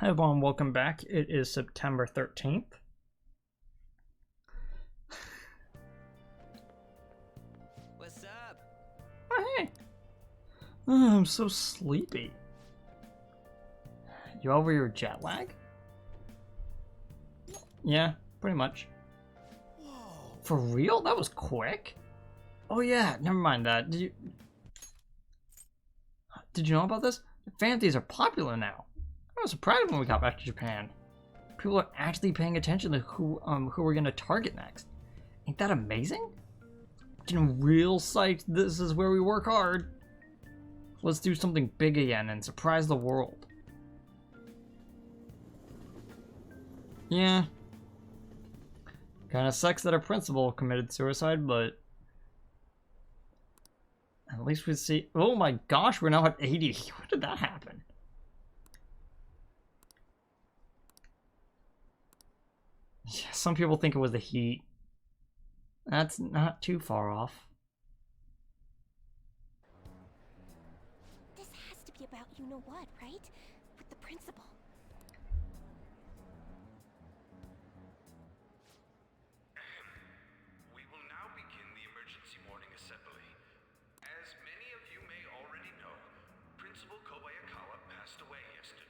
Hi everyone, welcome back. It is September 13th. What's up? Oh, hey. Oh, I'm so sleepy. You over your jet lag? Yeah, pretty much. Whoa. For real? That was quick? Oh yeah, never mind that. Did you know about this? Fantasies are popular now. I was surprised when we got back to Japan. People are actually paying attention to who we're gonna target next. Ain't that amazing? Getting real psyched. This is where we work hard. Let's do something big again and surprise the world. Yeah. Kinda sucks that our principal committed suicide, but at least we see. Oh my gosh, we're now at 80. When did that happen? Yeah, some people think it was the heat. That's not too far off. This has to be about you-know-what, right? With the principal. We will now begin the emergency morning assembly. As many of you may already know, Principal Kobayakawa passed away yesterday.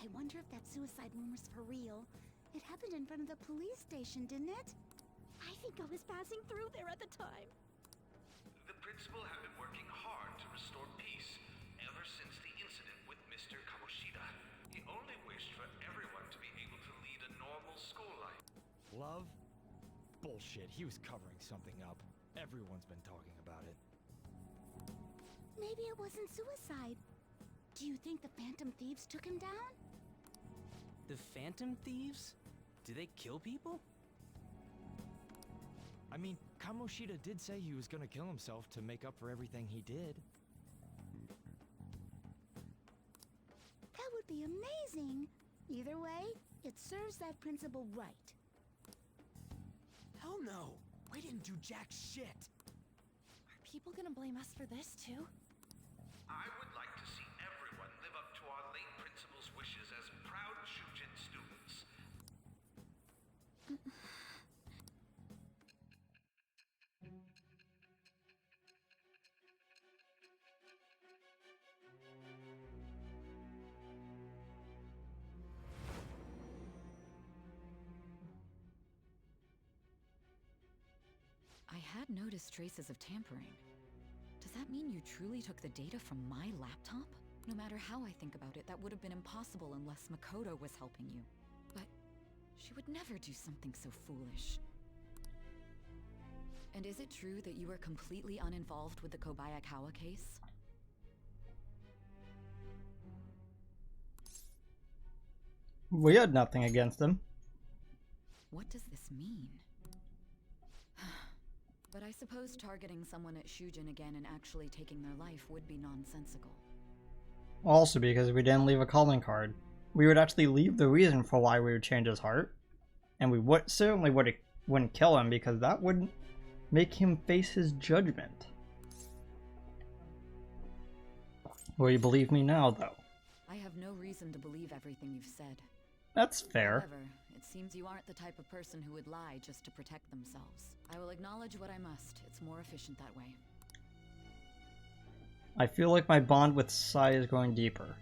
I wonder if that suicide rumor's for real. It happened in front of the police station, didn't it? I think I was passing through there at the time. The principal had been working hard to restore peace ever since the incident with Mr. Kamoshida. He only wished for everyone to be able to lead a normal school life. Love? Bullshit, he was covering something up. Everyone's been talking about it. Maybe it wasn't suicide. Do you think the Phantom Thieves took him down? The Phantom Thieves? Do they kill people? I mean, Kamoshida did say he was gonna kill himself to make up for everything he did. That would be amazing. Either way, it serves that principal right. Hell no! We didn't do jack shit! Are people gonna blame us for this too? I would like to see everyone live up to our late principal's wishes as proud Shujin students. I had noticed traces of tampering. Does that mean you truly took the data from my laptop? No matter how I think about it, that would have been impossible unless Makoto was helping you. But she would never do something so foolish. And is it true that you were completely uninvolved with the Kobayakawa case? We had nothing against him. What does this mean? But I suppose targeting someone at Shujin again and actually taking their life would be nonsensical. Also because we didn't leave a calling card. We would actually leave the reason for why we would change his heart. And we wouldn't kill him because that would make him face his judgment. Will you believe me now, though? I have no reason to believe everything you've said. That's fair. However, it seems you aren't the type of person who would lie just to protect themselves. I will acknowledge what I must. It's more efficient that way. I feel like my bond with Sai is going deeper.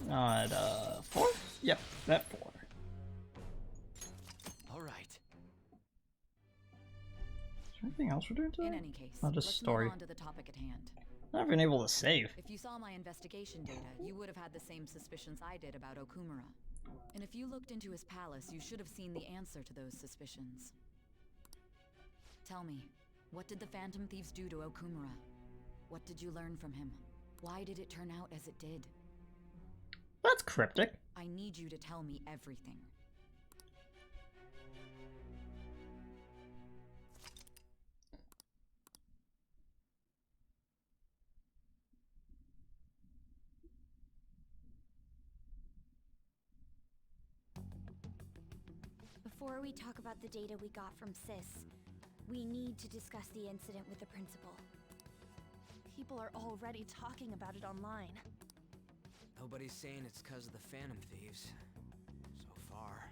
At 4? Yep, at 4. Alright. Is there anything else we're doing today? In any case, Not just let's story. move on to the topic at hand. I've been able to save. If you saw my investigation data, you would have had the same suspicions I did about Okumura. And if you looked into his palace, you should have seen the answer to those suspicions. Tell me, what did the Phantom Thieves do to Okumura? What did you learn from him? Why did it turn out as it did? That's cryptic. I need you to tell me everything. Before we talk about the data we got from Sis, we need to discuss the incident with the principal. People are already talking about it online. Nobody's saying it's because of the Phantom Thieves. So far.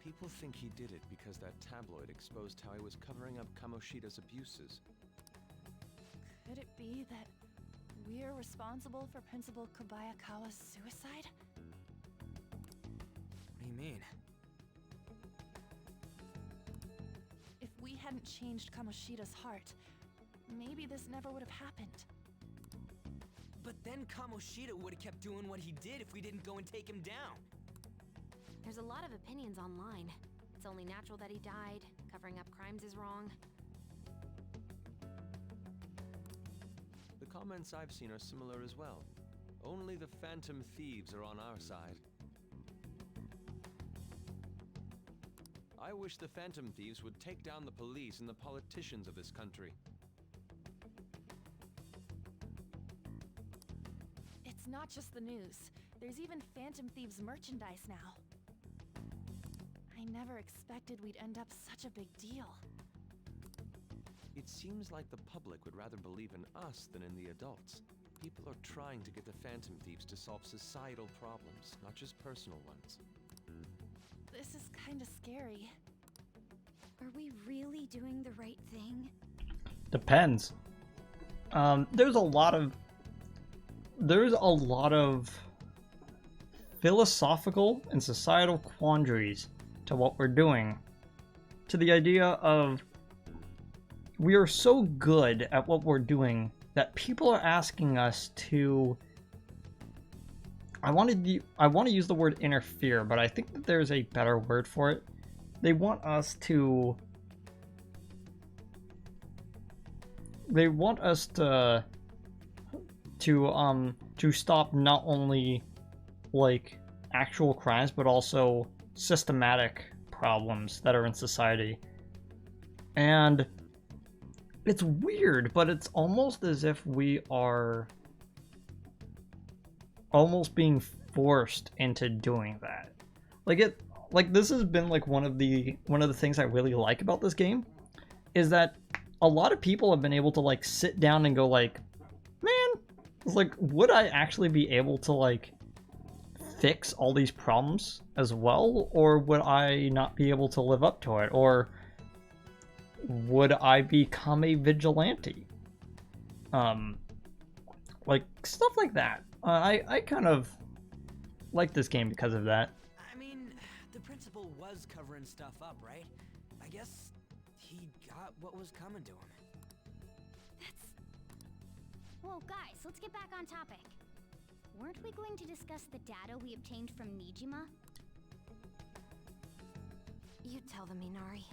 People think he did it because that tabloid exposed how he was covering up Kamoshida's abuses. Could it be that we're responsible for Principal Kobayakawa's suicide? What do you mean? If we hadn't changed Kamoshida's heart, maybe this never would have happened. But then Kamoshida would have kept doing what he did if we didn't go and take him down. There's a lot of opinions online. It's only natural that he died. Covering up crimes is wrong. The comments I've seen are similar as well. Only the Phantom Thieves are on our side. I wish the Phantom Thieves would take down the police and the politicians of this country. It's not just the news. There's even Phantom Thieves merchandise now. I never expected we'd end up such a big deal. It seems like the public would rather believe in us than in the adults. People are trying to get the Phantom Thieves to solve societal problems, not just personal ones. This is kinda scary. Are we really doing the right thing? Depends. There's a lot of philosophical and societal quandaries to what we're doing. To the idea of we are so good at what we're doing that people are asking us to. I want to use the word interfere, but I think that there's a better word for it. They want us to. They want us to stop not only like actual crimes but also systematic problems that are in society. And it's weird, but it's almost as if we are almost being forced into doing that. Like this has been like one of the things I really like about this game is that a lot of people have been able to like sit down and go like, man, it's like, would I actually be able to like fix all these problems as well, or would I not be able to live up to it, or would I become a vigilante? Like stuff like that. I kind of like this game because of that. I mean, the principal was covering stuff up, right? I guess he got what was coming to him. Whoa, guys, let's get back on topic. Weren't we going to discuss the data we obtained from Nijima? You tell them, Minari.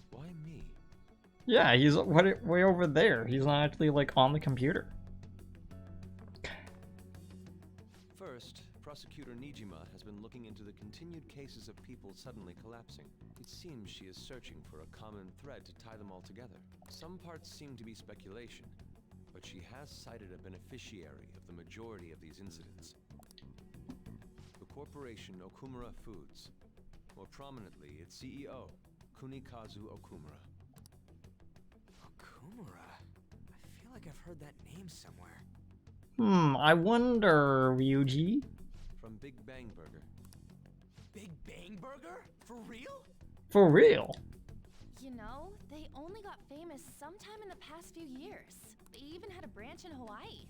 Why me? Yeah, he's way over there. He's not actually like on the computer. First, Prosecutor Nijima has been looking into the continued cases of people suddenly collapsing. It seems she is searching for a common thread to tie them all together. Some parts seem to be speculation, but she has cited a beneficiary of the majority of these incidents. The corporation Okumura Foods. More prominently, its CEO, Kunikazu Okumura. Okumura? I feel like I've heard that name somewhere. I wonder, Ryuji. From Big Bang Burger. Big Bang Burger? For real? For real? You know, they only got famous sometime in the past few years. They even had a branch in Hawaii.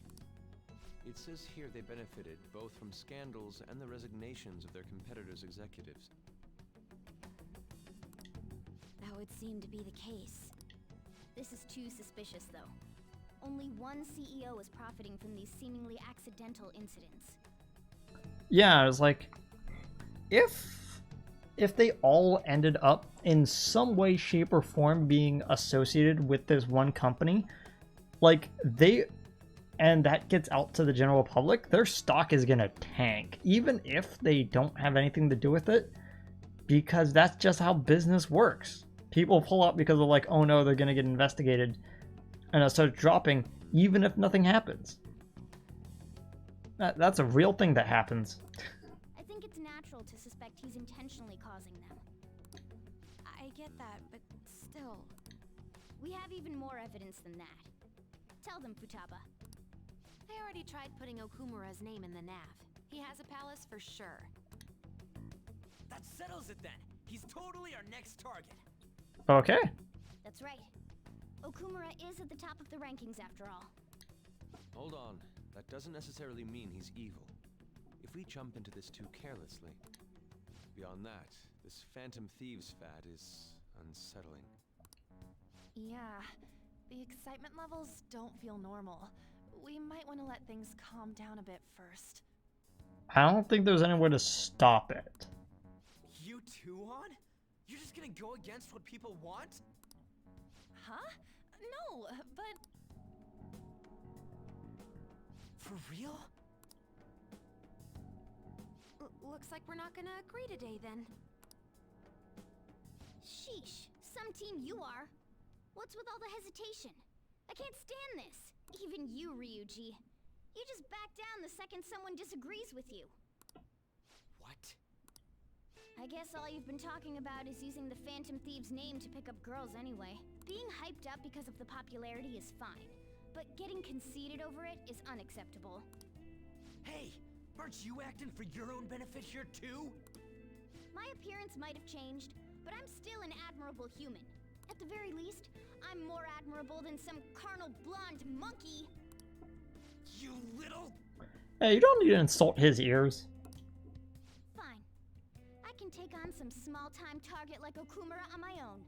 It says here they benefited both from scandals and the resignations of their competitors' executives. That would seem to be the case. This is too suspicious, though. Only one CEO is profiting from these seemingly accidental incidents. Yeah, it was like, if they all ended up in some way, shape, or form being associated with this one company, like and that gets out to the general public, their stock is gonna tank, even if they don't have anything to do with it, because that's just how business works. People pull out because they're like, oh no, they're gonna get investigated, and it starts dropping, even if nothing happens. That's a real thing that happens. I think it's natural to suspect he's intentionally causing them. I get that, but still. We have even more evidence than that. Tell them, Futaba. They already tried putting Okumura's name in the nav. He has a palace for sure. That settles it then. He's totally our next target. Okay. That's right. Okumura is at the top of the rankings after all. Hold on. That doesn't necessarily mean he's evil. If we jump into this too carelessly. Beyond that, this Phantom Thieves fad is unsettling. Yeah, the excitement levels don't feel normal. We might want to let things calm down a bit first. I don't think there's any way to stop it. You too, On? You're just gonna go against what people want? Huh? No, but... For real? Looks like we're not gonna agree today then. Sheesh, some team you are. What's with all the hesitation? I can't stand this. Even you, Ryuji. You just back down the second someone disagrees with you. What? I guess all you've been talking about is using the Phantom Thieves name to pick up girls anyway. Being hyped up because of the popularity is fine, but getting conceited over it is unacceptable. Hey, aren't you acting for your own benefit here too? My appearance might have changed, but I'm still an admirable human. At the very least, I'm more admirable than some carnal blonde monkey. You little... Hey, you don't need to insult his ears. Fine. I can take on some small-time target like Okumura on my own.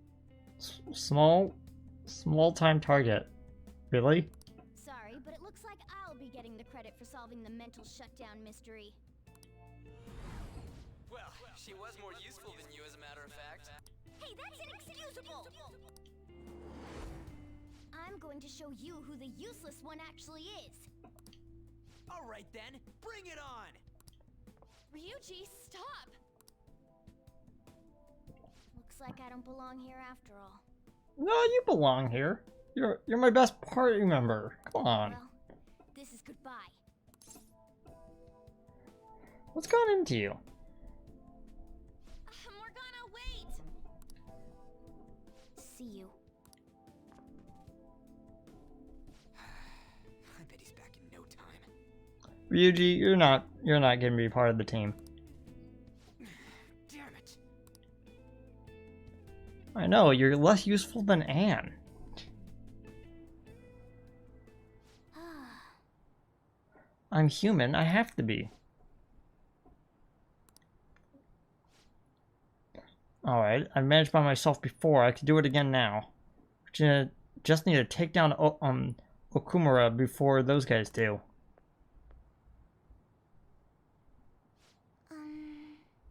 Small-time target. Really? Sorry, but it looks like I'll be getting the credit for solving the mental shutdown mystery. Well, she was more useful than you, as a matter of fact. Hey, that's inexcusable! I'm going to show you who the useless one actually is. All right then, bring it on! Ryuji, stop! Looks like I don't belong here after all. No, you belong here. You're my best party member. Come on. Well, this is goodbye. What's gone into you? Morgana, wait! See you. I bet he's back in no time. Ryuji, you're not gonna be part of the team. Damn it! I know, you're less useful than Anne. I'm human, I have to be. Alright, I've managed by myself before, I could do it again now. Just need to take down Okumura before those guys do.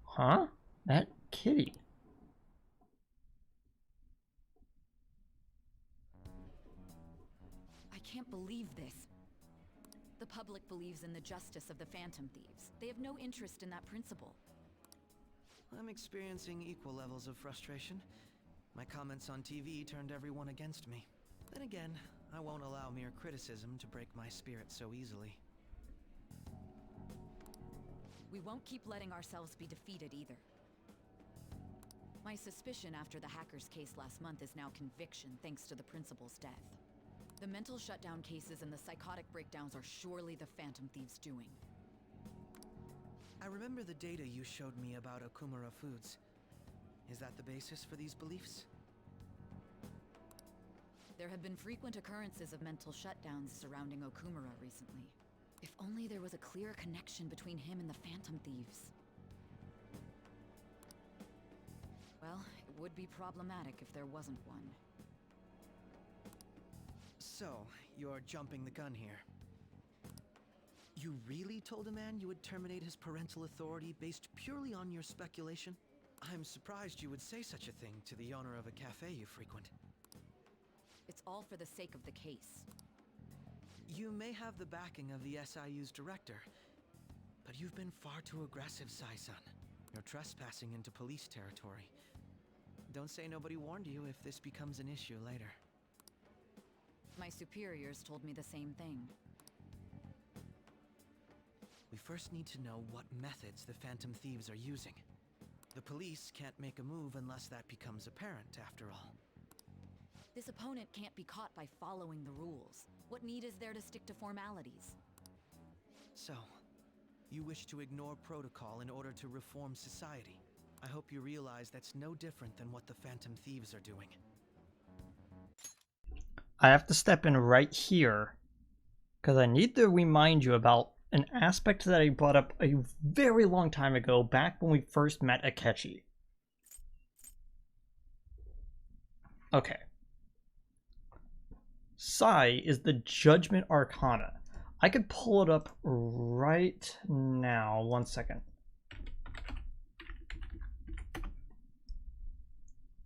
Huh? That kitty. I can't believe this. The public believes in the justice of the Phantom Thieves. They have no interest in that principle. I'm experiencing equal levels of frustration. My comments on TV turned everyone against me. Then again, I won't allow mere criticism to break my spirit so easily. We won't keep letting ourselves be defeated either. My suspicion after the hacker's case last month is now conviction thanks to the principal's death. The mental shutdown cases and the psychotic breakdowns are surely the Phantom Thieves' doing. I remember the data you showed me about Okumura Foods. Is that the basis for these beliefs? There have been frequent occurrences of mental shutdowns surrounding Okumura recently. If only there was a clear connection between him and the Phantom Thieves. Well, it would be problematic if there wasn't one. So, you're jumping the gun here. You really told a man you would terminate his parental authority based purely on your speculation? I'm surprised you would say such a thing to the owner of a cafe you frequent. It's all for the sake of the case. You may have the backing of the SIU's director, but you've been far too aggressive, Sai-san. You're trespassing into police territory. Don't say nobody warned you if this becomes an issue later. My superiors told me the same thing. We first need to know what methods the Phantom Thieves are using. The police can't make a move unless that becomes apparent, after all. This opponent can't be caught by following the rules. What need is there to stick to formalities? So, you wish to ignore protocol in order to reform society. I hope you realize that's no different than what the Phantom Thieves are doing. I have to step in right here because I need to remind you about an aspect that I brought up a very long time ago, back when we first met Akechi. Okay. Sai is the Judgment Arcana. I could pull it up right now. 1 second.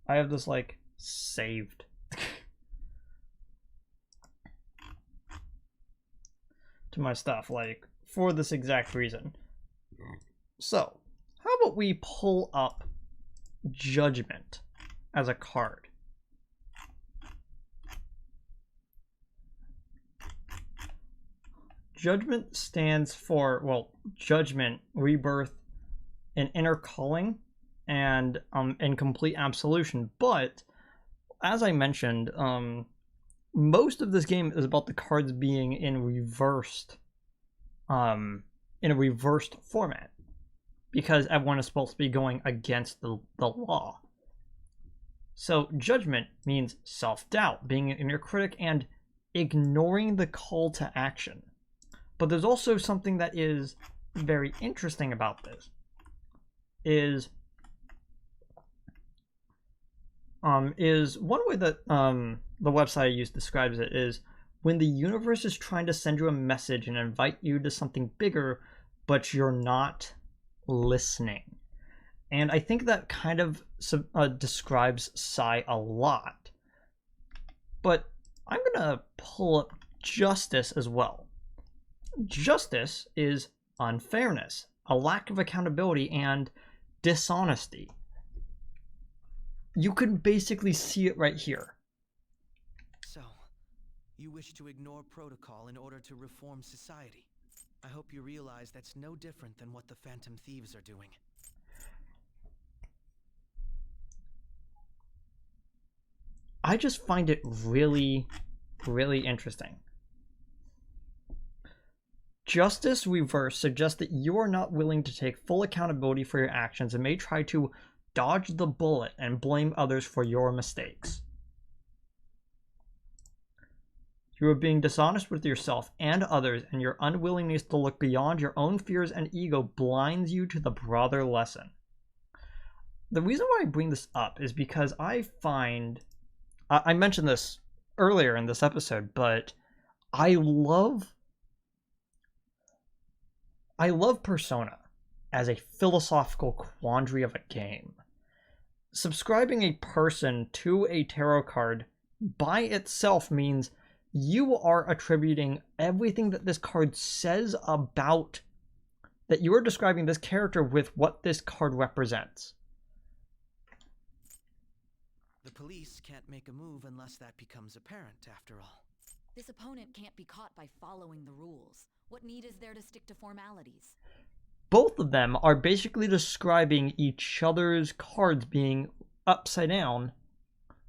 I have this, like, saved. to my stuff, like, for this exact reason. So, how about we pull up Judgment as a card? Judgment stands for, well, Judgment, Rebirth, and Inner Calling, and Complete Absolution. But, as I mentioned, most of this game is about the cards being in reversed format, because everyone is supposed to be going against the law. So Judgment means self-doubt, being an inner critic, and ignoring the call to action. But there's also something that is very interesting about this, is one way that the website I use describes it is when the universe is trying to send you a message and invite you to something bigger, but you're not listening. And I think that kind of describes Sai a lot. But I'm gonna pull up Justice as well. Justice is unfairness, a lack of accountability, and dishonesty. You can basically see it right here. So, you wish to ignore protocol in order to reform society. I hope you realize that's no different than what the Phantom Thieves are doing. I just find it really, really interesting. Justice Reverse suggests that you are not willing to take full accountability for your actions and may try to dodge the bullet and blame others for your mistakes. You are being dishonest with yourself and others, and your unwillingness to look beyond your own fears and ego blinds you to the broader lesson. The reason why I bring this up is because I find, I mentioned this earlier in this episode, but I love Persona as a philosophical quandary of a game. Subscribing a person to a tarot card by itself means you are attributing everything that this card says about, that you are describing this character with what this card represents. The police can't make a move unless that becomes apparent, after all. This opponent can't be caught by following the rules. What need is there to stick to formalities? Both of them are basically describing each other's cards being upside down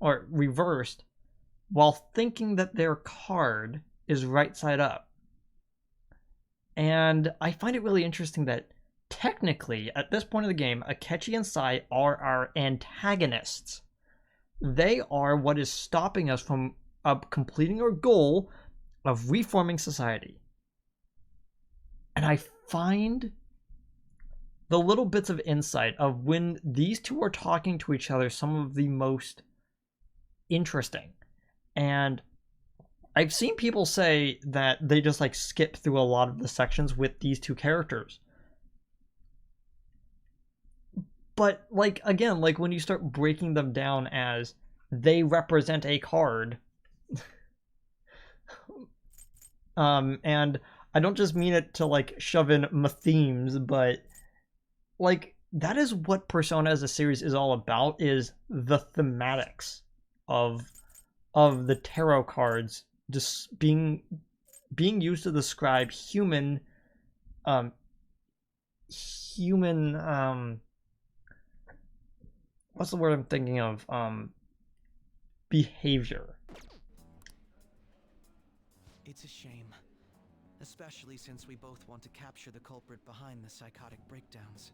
or reversed while thinking that their card is right side up. And I find it really interesting that technically, at this point of the game, Akechi and Sai are our antagonists. They are what is stopping us from completing our goal of reforming society. And I find the little bits of insight of when these two are talking to each other some of the most interesting. And I've seen people say that they just like skip through a lot of the sections with these two characters. But like, again, like when you start breaking them down as they represent a card, and I don't just mean it to like shove in my themes, but like that is what Persona as a series is all about, is the thematics of the tarot cards just being used to describe human what's the word I'm thinking of? Behavior. It's a shame. especially since we both want to capture the culprit behind the psychotic breakdowns.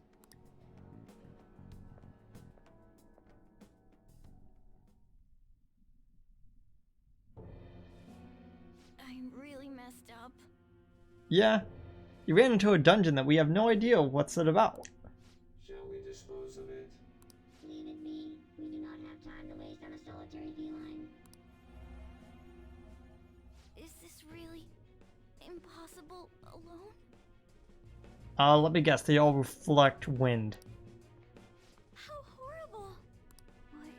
I'm really messed up. Yeah, you ran into a dungeon that we have no idea what's it about. Shall we dispose of it? Leave it be. We do not have time to waste on a solitary feline. Is this really impossible alone? Let me guess, they all reflect wind. How horrible! What?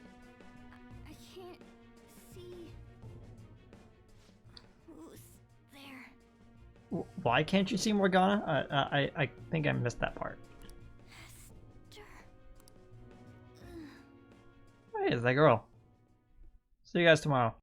I can't see. Who's there? Why can't you see Morgana? I think I missed that part. Hester. Hey, it's that girl. See you guys tomorrow.